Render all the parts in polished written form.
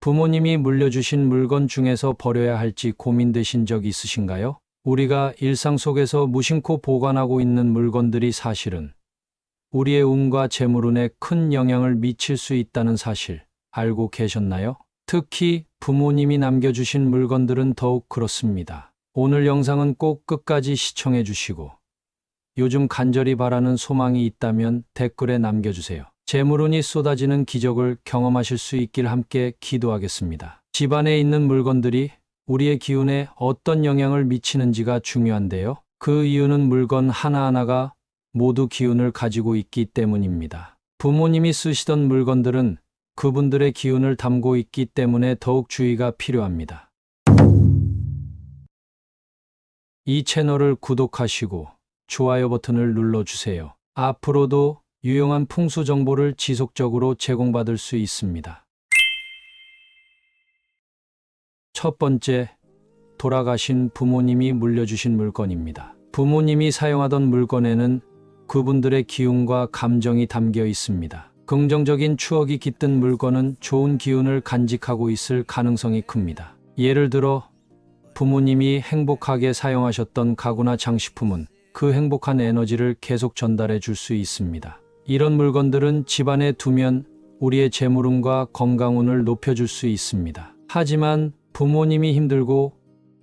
부모님이 물려주신 물건 중에서 버려야 할지 고민되신 적 있으신가요? 우리가 일상 속에서 무심코 보관하고 있는 물건들이 사실은 우리의 운과 재물운에 큰 영향을 미칠 수 있다는 사실 알고 계셨나요? 특히 부모님이 남겨주신 물건들은 더욱 그렇습니다. 오늘 영상은 꼭 끝까지 시청해 주시고 요즘 간절히 바라는 소망이 있다면 댓글에 남겨주세요. 재물운이 쏟아지는 기적을 경험하실 수 있길 함께 기도하겠습니다. 집안에 있는 물건들이 우리의 기운에 어떤 영향을 미치는지가 중요한데요. 그 이유는 물건 하나하나가 모두 기운을 가지고 있기 때문입니다. 부모님이 쓰시던 물건들은 그분들의 기운을 담고 있기 때문에 더욱 주의가 필요합니다. 이 채널을 구독하시고 좋아요 버튼을 눌러주세요. 앞으로도 유용한 풍수 정보를 지속적으로 제공받을 수 있습니다. 첫 번째, 돌아가신 부모님이 물려주신 물건입니다. 부모님이 사용하던 물건에는 그분들의 기운과 감정이 담겨 있습니다. 긍정적인 추억이 깃든 물건은 좋은 기운을 간직하고 있을 가능성이 큽니다. 예를 들어 부모님이 행복하게 사용하셨던 가구나 장식품은 그 행복한 에너지를 계속 전달해 줄 수 있습니다. 이런 물건들은 집안에 두면 우리의 재물운과 건강운을 높여줄 수 있습니다. 하지만 부모님이 힘들고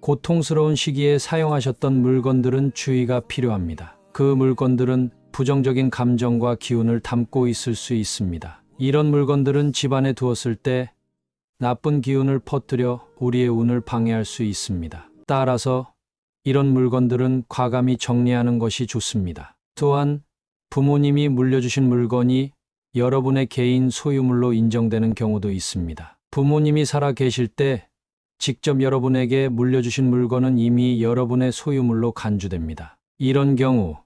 고통스러운 시기에 사용하셨던 물건들은 주의가 필요합니다. 그 물건들은 부정적인 감정과 기운을 담고 있을 수 있습니다. 이런 물건들은 집안에 두었을 때 나쁜 기운을 퍼뜨려 우리의 운을 방해할 수 있습니다. 따라서 이런 물건들은 과감히 정리하는 것이 좋습니다. 또한 부모님이 물려주신 물건이 여러분의 개인 소유물로 인정되는 경우도 있습니다. 부모님이 살아 계실 때 직접 여러분에게 물려주신 물건은 이미 여러분의 소유물로 간주됩니다. 이런 경우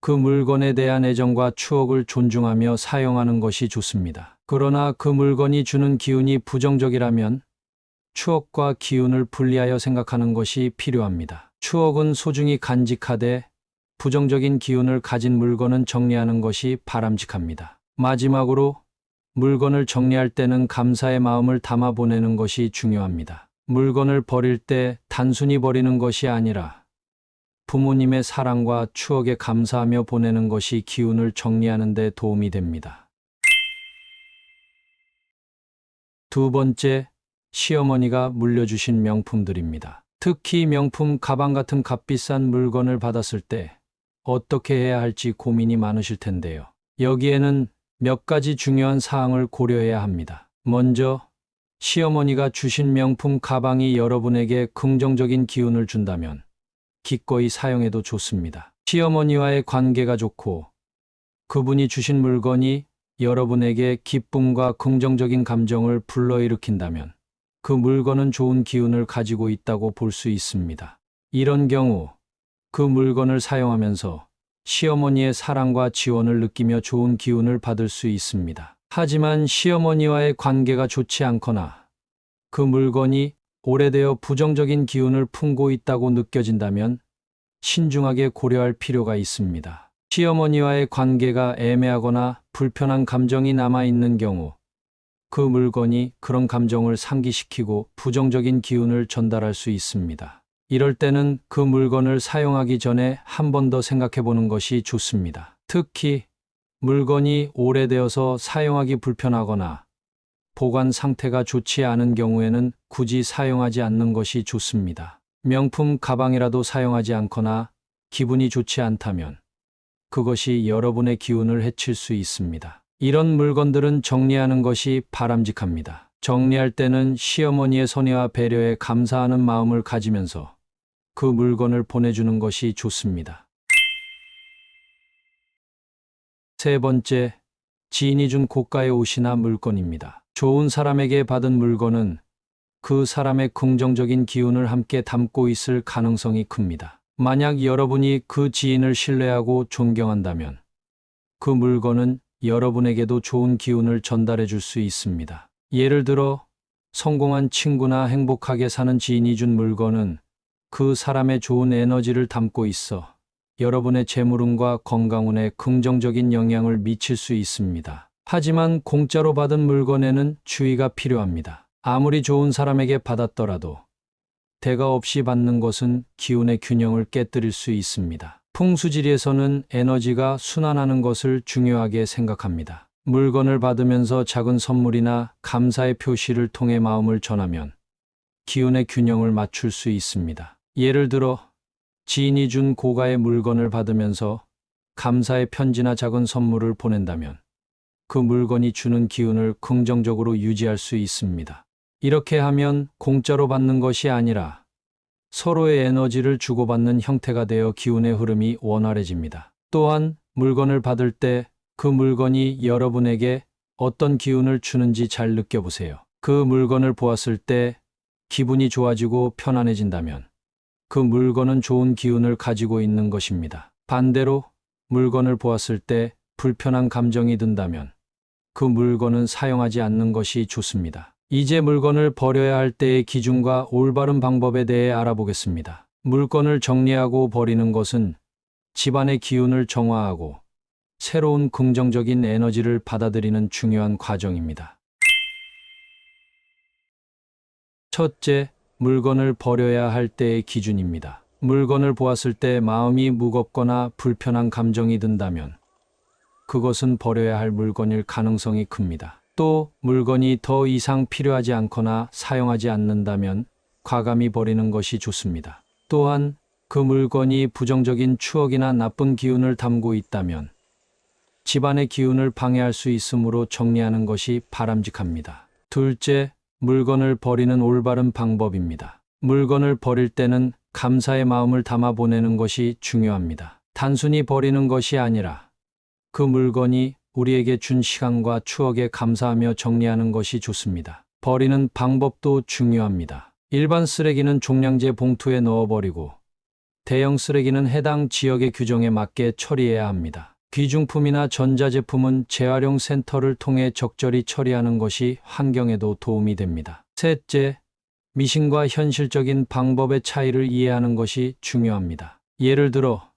그 물건에 대한 애정과 추억을 존중하며 사용하는 것이 좋습니다. 그러나 그 물건이 주는 기운이 부정적이라면 추억과 기운을 분리하여 생각하는 것이 필요합니다. 추억은 소중히 간직하되 부정적인 기운을 가진 물건은 정리하는 것이 바람직합니다. 마지막으로 물건을 정리할 때는 감사의 마음을 담아 보내는 것이 중요합니다. 물건을 버릴 때 단순히 버리는 것이 아니라 부모님의 사랑과 추억에 감사하며 보내는 것이 기운을 정리하는 데 도움이 됩니다. 두 번째, 시어머니가 물려주신 명품들입니다. 특히 명품 가방 같은 값비싼 물건을 받았을 때 어떻게 해야 할지 고민이 많으실 텐데요. 여기에는 몇 가지 중요한 사항을 고려해야 합니다. 먼저, 시어머니가 주신 명품 가방이 여러분에게 긍정적인 기운을 준다면 기꺼이 사용해도 좋습니다. 시어머니와의 관계가 좋고 그분이 주신 물건이 여러분에게 기쁨과 긍정적인 감정을 불러일으킨다면 그 물건은 좋은 기운을 가지고 있다고 볼 수 있습니다. 이런 경우 그 물건을 사용하면서 시어머니의 사랑과 지원을 느끼며 좋은 기운을 받을 수 있습니다. 하지만 시어머니와의 관계가 좋지 않거나 그 물건이 오래되어 부정적인 기운을 품고 있다고 느껴진다면 신중하게 고려할 필요가 있습니다. 시어머니와의 관계가 애매하거나 불편한 감정이 남아있는 경우 그 물건이 그런 감정을 상기시키고 부정적인 기운을 전달할 수 있습니다. 이럴 때는 그 물건을 사용하기 전에 한 번 더 생각해 보는 것이 좋습니다. 특히 물건이 오래되어서 사용하기 불편하거나 보관 상태가 좋지 않은 경우에는 굳이 사용하지 않는 것이 좋습니다. 명품 가방이라도 사용하지 않거나 기분이 좋지 않다면 그것이 여러분의 기운을 해칠 수 있습니다. 이런 물건들은 정리하는 것이 바람직합니다. 정리할 때는 시어머니의 선의와 배려에 감사하는 마음을 가지면서 그 물건을 보내주는 것이 좋습니다. 세 번째, 지인이 준 고가의 옷이나 물건입니다. 좋은 사람에게 받은 물건은 그 사람의 긍정적인 기운을 함께 담고 있을 가능성이 큽니다. 만약 여러분이 그 지인을 신뢰하고 존경한다면 그 물건은 여러분에게도 좋은 기운을 전달해 줄 수 있습니다. 예를 들어 성공한 친구나 행복하게 사는 지인이 준 물건은 그 사람의 좋은 에너지를 담고 있어 여러분의 재물운과 건강운에 긍정적인 영향을 미칠 수 있습니다. 하지만 공짜로 받은 물건에는 주의가 필요합니다. 아무리 좋은 사람에게 받았더라도 대가 없이 받는 것은 기운의 균형을 깨뜨릴 수 있습니다. 풍수지리에서는 에너지가 순환하는 것을 중요하게 생각합니다. 물건을 받으면서 작은 선물이나 감사의 표시를 통해 마음을 전하면 기운의 균형을 맞출 수 있습니다. 예를 들어 지인이 준 고가의 물건을 받으면서 감사의 편지나 작은 선물을 보낸다면 그 물건이 주는 기운을 긍정적으로 유지할 수 있습니다. 이렇게 하면 공짜로 받는 것이 아니라 서로의 에너지를 주고받는 형태가 되어 기운의 흐름이 원활해집니다. 또한 물건을 받을 때 그 물건이 여러분에게 어떤 기운을 주는지 잘 느껴보세요. 그 물건을 보았을 때 기분이 좋아지고 편안해진다면 그 물건은 좋은 기운을 가지고 있는 것입니다. 반대로 물건을 보았을 때 불편한 감정이 든다면 그 물건은 사용하지 않는 것이 좋습니다. 이제 물건을 버려야 할 때의 기준과 올바른 방법에 대해 알아보겠습니다. 물건을 정리하고 버리는 것은 집안의 기운을 정화하고 새로운 긍정적인 에너지를 받아들이는 중요한 과정입니다. 첫째, 물건을 버려야 할 때의 기준입니다. 물건을 보았을 때 마음이 무겁거나 불편한 감정이 든다면 그것은 버려야 할 물건일 가능성이 큽니다. 또 물건이 더 이상 필요하지 않거나 사용하지 않는다면 과감히 버리는 것이 좋습니다. 또한 그 물건이 부정적인 추억이나 나쁜 기운을 담고 있다면 집안의 기운을 방해할 수 있으므로 정리하는 것이 바람직합니다. 둘째, 물건을 버리는 올바른 방법입니다. 물건을 버릴 때는 감사의 마음을 담아 보내는 것이 중요합니다. 단순히 버리는 것이 아니라 그 물건이 우리에게 준 시간과 추억에 감사하며 정리하는 것이 좋습니다. 버리는 방법도 중요합니다. 일반 쓰레기는 종량제 봉투에 넣어버리고 대형 쓰레기는 해당 지역의 규정에 맞게 처리해야 합니다. 귀중품이나 전자제품은 재활용 센터를 통해 적절히 처리하는 것이 환경에도 도움이 됩니다. 셋째, 미신과 현실적인 방법의 차이를 이해하는 것이 중요합니다. 예를 들어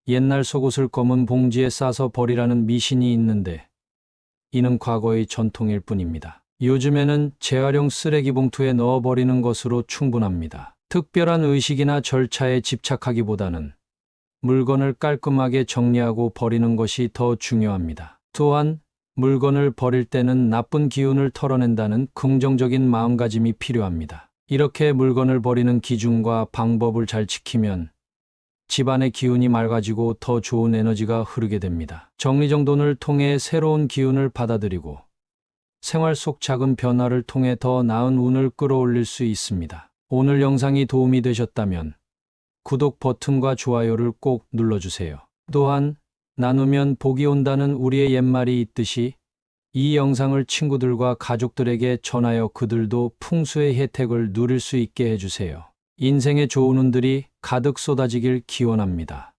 옛날 속옷을 검은 봉지에 싸서 버리라는 미신이 있는데 이는 과거의 전통일 뿐입니다. 요즘에는 재활용 쓰레기 봉투에 넣어버리는 것으로 충분합니다. 특별한 의식이나 절차에 집착하기보다는 물건을 깔끔하게 정리하고 버리는 것이 더 중요합니다. 또한 물건을 버릴 때는 나쁜 기운을 털어낸다는 긍정적인 마음가짐이 필요합니다. 이렇게 물건을 버리는 기준과 방법을 잘 지키면 집안의 기운이 맑아지고 더 좋은 에너지가 흐르게 됩니다. 정리정돈을 통해 새로운 기운을 받아들이고 생활 속 작은 변화를 통해 더 나은 운을 끌어올릴 수 있습니다. 오늘 영상이 도움이 되셨다면 구독 버튼과 좋아요를 꼭 눌러주세요. 또한 나누면 복이 온다는 우리의 옛말이 있듯이 이 영상을 친구들과 가족들에게 전하여 그들도 풍수의 혜택을 누릴 수 있게 해주세요. 인생의 좋은 운들이 가득 쏟아지길 기원합니다.